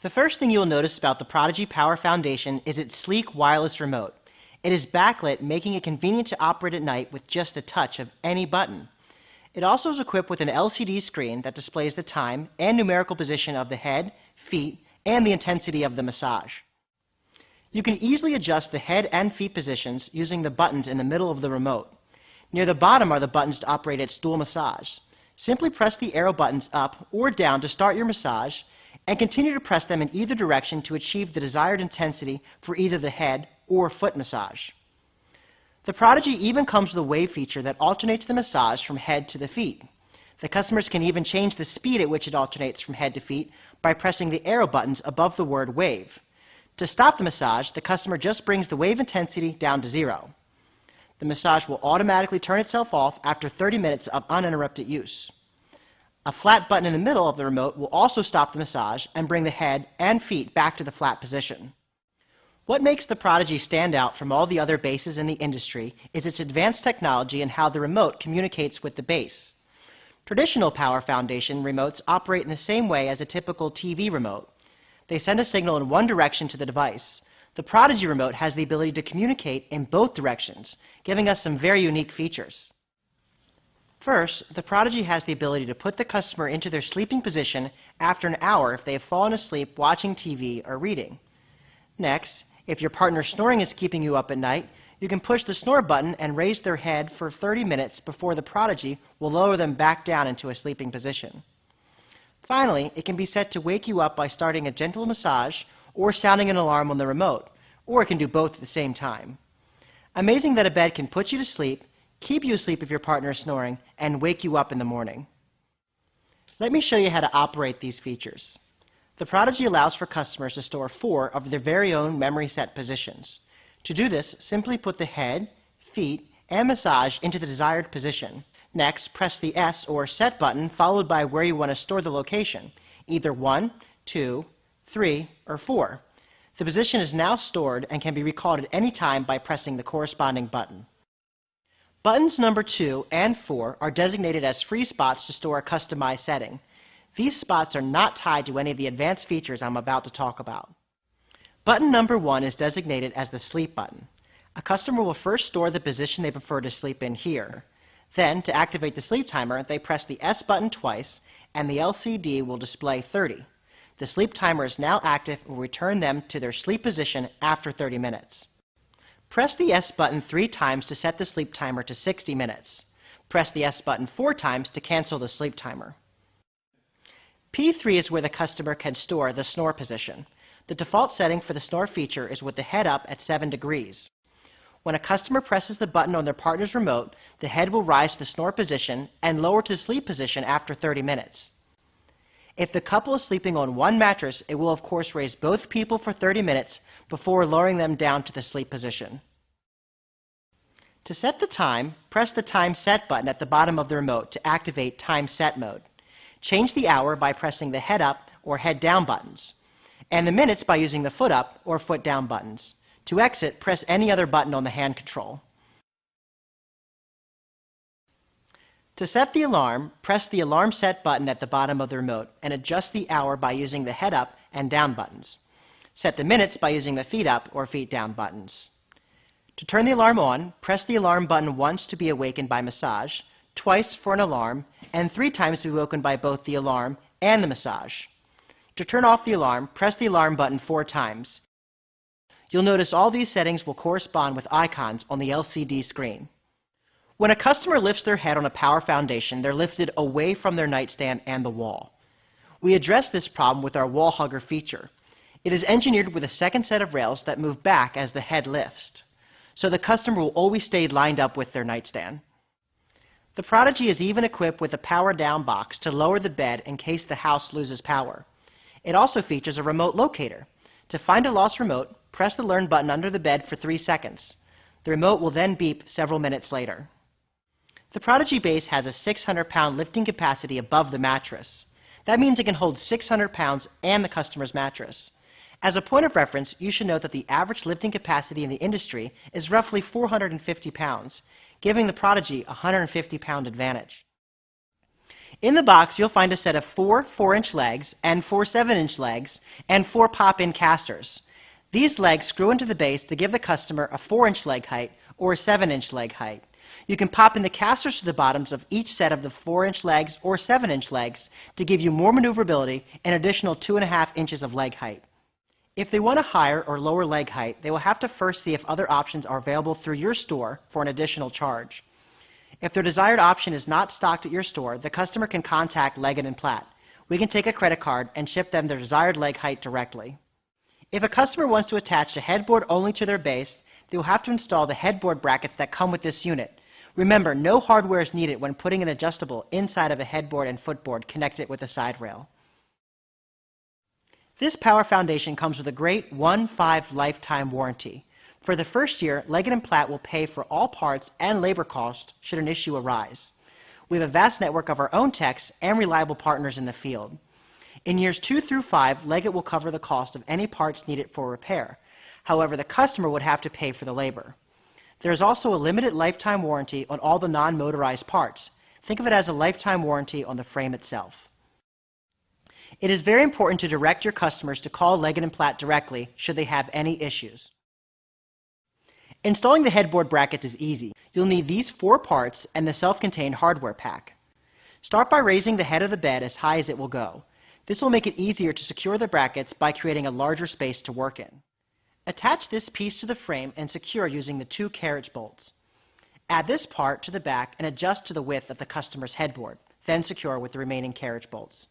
The first thing you will notice about the Prodigy Power Foundation is its sleek wireless remote. It is backlit, making it convenient to operate at night with just a touch of any button. It also is equipped with an LCD screen that displays the time and numerical position of the head, feet, and the intensity of the massage. You can easily adjust the head and feet positions using the buttons in the middle of the remote. Near the bottom are the buttons to operate its dual massage. Simply press the arrow buttons up or down to start your massage, and continue to press them in either direction to achieve the desired intensity for either the head or foot massage. The Prodigy even comes with a wave feature that alternates the massage from head to the feet. The customers can even change the speed at which it alternates from head to feet by pressing the arrow buttons above the word wave. To stop the massage, the customer just brings the wave intensity down to 0. The massage will automatically turn itself off after 30 minutes of uninterrupted use. A flat button in the middle of the remote will also stop the massage and bring the head and feet back to the flat position. What makes the Prodigy stand out from all the other bases in the industry is its advanced technology and how the remote communicates with the base. Traditional Power Foundation remotes operate in the same way as a typical TV remote. They send a signal in one direction to the device. The Prodigy remote has the ability to communicate in both directions, giving us some very unique features. First, the Prodigy has the ability to put the customer into their sleeping position after an hour if they have fallen asleep watching TV or reading. Next, if your partner's snoring is keeping you up at night, you can push the snore button and raise their head for 30 minutes before the Prodigy will lower them back down into a sleeping position. Finally, it can be set to wake you up by starting a gentle massage or sounding an alarm on the remote, or it can do both at the same time. Amazing that a bed can put you to sleep, keep you asleep if your partner is snoring, and wake you up in the morning. Let me show you how to operate these features. The Prodigy allows for customers to store 4 of their very own memory set positions. To do this, simply put the head, feet, and massage into the desired position. Next, press the S or Set button followed by where you want to store the location, either 1, 2, 3, or 4. The position is now stored and can be recalled at any time by pressing the corresponding button. Buttons number 2 and 4 are designated as free spots to store a customized setting. These spots are not tied to any of the advanced features I'm about to talk about. Button number 1 is designated as the sleep button. A customer will first store the position they prefer to sleep in here. Then, to activate the sleep timer, they press the S button twice, and the LCD will display 30. The sleep timer is now active and will return them to their sleep position after 30 minutes. Press the S button 3 times to set the sleep timer to 60 minutes. Press the S button 4 times to cancel the sleep timer. P3 is where the customer can store the snore position. The default setting for the snore feature is with the head up at 7 degrees. When a customer presses the button on their partner's remote, the head will rise to the snore position and lower to the sleep position after 30 minutes. If the couple is sleeping on one mattress, it will of course raise both people for 30 minutes before lowering them down to the sleep position. To set the time, press the Time Set button at the bottom of the remote to activate Time Set mode. Change the hour by pressing the head up or head down buttons, and the minutes by using the foot up or foot down buttons. To exit, press any other button on the hand control. To set the alarm, press the Alarm Set button at the bottom of the remote and adjust the hour by using the head up and down buttons. Set the minutes by using the feet up or feet down buttons. To turn the alarm on, press the alarm button once to be awakened by massage, twice for an alarm, and 3 times to be woken by both the alarm and the massage. To turn off the alarm, press the alarm button 4 times. You'll notice all these settings will correspond with icons on the LCD screen. When a customer lifts their head on a Power Foundation, they're lifted away from their nightstand and the wall. We address this problem with our Wall Hugger feature. It is engineered with a second set of rails that move back as the head lifts, so the customer will always stay lined up with their nightstand. The Prodigy is even equipped with a power down box to lower the bed in case the house loses power. It also features a remote locator. To find a lost remote, press the Learn button under the bed for 3 seconds. The remote will then beep several minutes later. The Prodigy base has a 600-pound lifting capacity above the mattress. That means it can hold 600 pounds and the customer's mattress. As a point of reference, you should note that the average lifting capacity in the industry is roughly 450 pounds, giving the Prodigy a 150-pound advantage. In the box, you'll find a set of 4 4-inch legs and 4 7-inch legs and 4 pop-in casters. These legs screw into the base to give the customer a 4-inch leg height or a 7-inch leg height. You can pop in the casters to the bottoms of each set of the 4-inch legs or 7-inch legs to give you more maneuverability and additional 2.5 inches of leg height. If they want a higher or lower leg height, they will have to first see if other options are available through your store for an additional charge. If their desired option is not stocked at your store, the customer can contact Leggett & Platt. We can take a credit card and ship them their desired leg height directly. If a customer wants to attach a headboard only to their base, they will have to install the headboard brackets that come with this unit. Remember, no hardware is needed when putting an adjustable inside of a headboard and footboard connected with a side rail. This power foundation comes with a great 1-5 lifetime warranty. For the first year, Leggett & Platt will pay for all parts and labor costs should an issue arise. We have a vast network of our own techs and reliable partners in the field. In years 2 through 5, Leggett will cover the cost of any parts needed for repair. However, the customer would have to pay for the labor. There is also a limited lifetime warranty on all the non-motorized parts. Think of it as a lifetime warranty on the frame itself. It is very important to direct your customers to call Leggett & Platt directly should they have any issues. Installing the headboard brackets is easy. You'll need these 4 parts and the self-contained hardware pack. Start by raising the head of the bed as high as it will go. This will make it easier to secure the brackets by creating a larger space to work in. Attach this piece to the frame and secure using the 2 carriage bolts. Add this part to the back and adjust to the width of the customer's headboard, then secure with the remaining carriage bolts.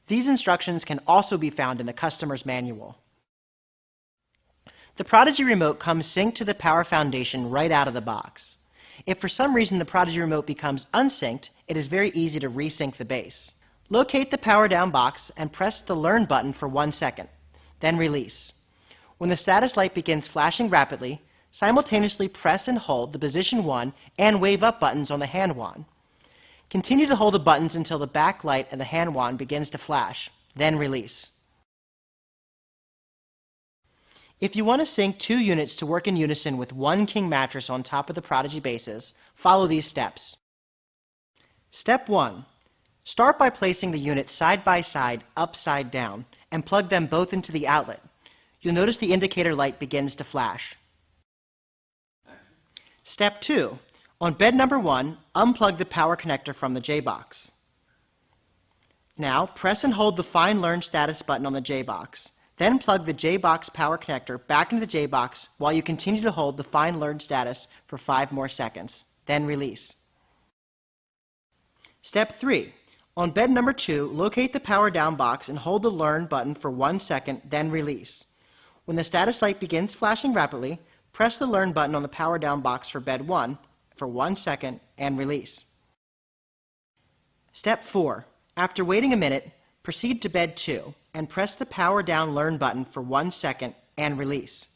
These instructions can also be found in the customer's manual. The Prodigy remote comes synced to the power foundation right out of the box. If for some reason the Prodigy remote becomes unsynced, it is very easy to resync the base. Locate the power down box and press the Learn button for 1 second, then release. When the status light begins flashing rapidly, simultaneously press and hold the position 1 and wave up buttons on the hand wand. Continue to hold the buttons until the back light and the hand wand begins to flash, then release. If you want to sync 2 units to work in unison with 1 king mattress on top of the Prodigy bases, follow these steps. Step 1. Start by placing the units side by side, upside down, and plug them both into the outlet. You'll notice the indicator light begins to flash. Step 2. On bed number 1, unplug the power connector from the J-box. Now, press and hold the Find Learn Status button on the J-box. Then plug the J-box power connector back into the J-box while you continue to hold the Find Learn Status for 5 more seconds. Then release. Step 3. On bed number 2, locate the power down box and hold the Learn button for 1 second, then release. When the status light begins flashing rapidly, press the Learn button on the power down box for bed 1 for 1 second and release. Step 4. After waiting a minute, proceed to bed 2 and press the power down Learn button for 1 second and release.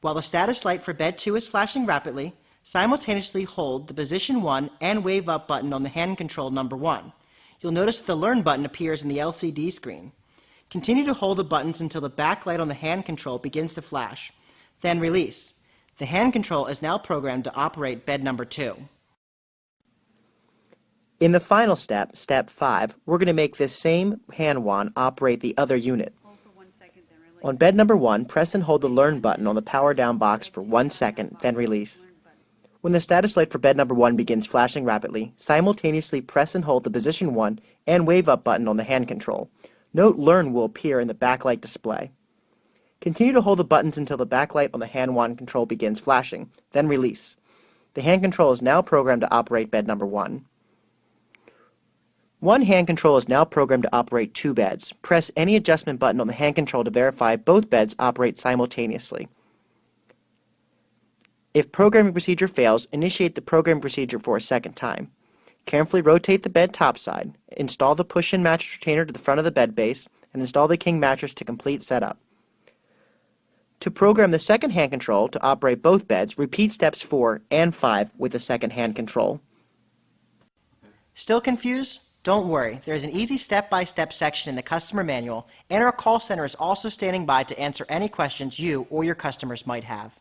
While the status light for bed 2 is flashing rapidly, simultaneously hold the position 1 and wave up button on the hand control number 1. You'll notice the Learn button appears in the LCD screen. Continue to hold the buttons until the back light on the hand control begins to flash. Then release. The hand control is now programmed to operate bed number 2. In the final step, step 5, we're going to make this same hand wand operate the other unit. Hold for 1 second, then release. On bed number 1, press and hold the Learn button on the power down box for 1 second, then release. When the status light for bed number 1 begins flashing rapidly, simultaneously press and hold the position 1 and wave up button on the hand control. Note Learn will appear in the backlight display. Continue to hold the buttons until the backlight on the hand wand control begins flashing, then release. The hand control is now programmed to operate bed number 1. One hand control is now programmed to operate 2 beds. Press any adjustment button on the hand control to verify both beds operate simultaneously. If programming procedure fails, initiate the programming procedure for a second time. Carefully rotate the bed topside, install the push-in mattress retainer to the front of the bed base, and install the king mattress to complete setup. To program the second hand control to operate both beds, repeat steps 4 and 5 with the second hand control. Still confused? Don't worry, there is an easy step-by-step section in the customer manual, and our call center is also standing by to answer any questions you or your customers might have.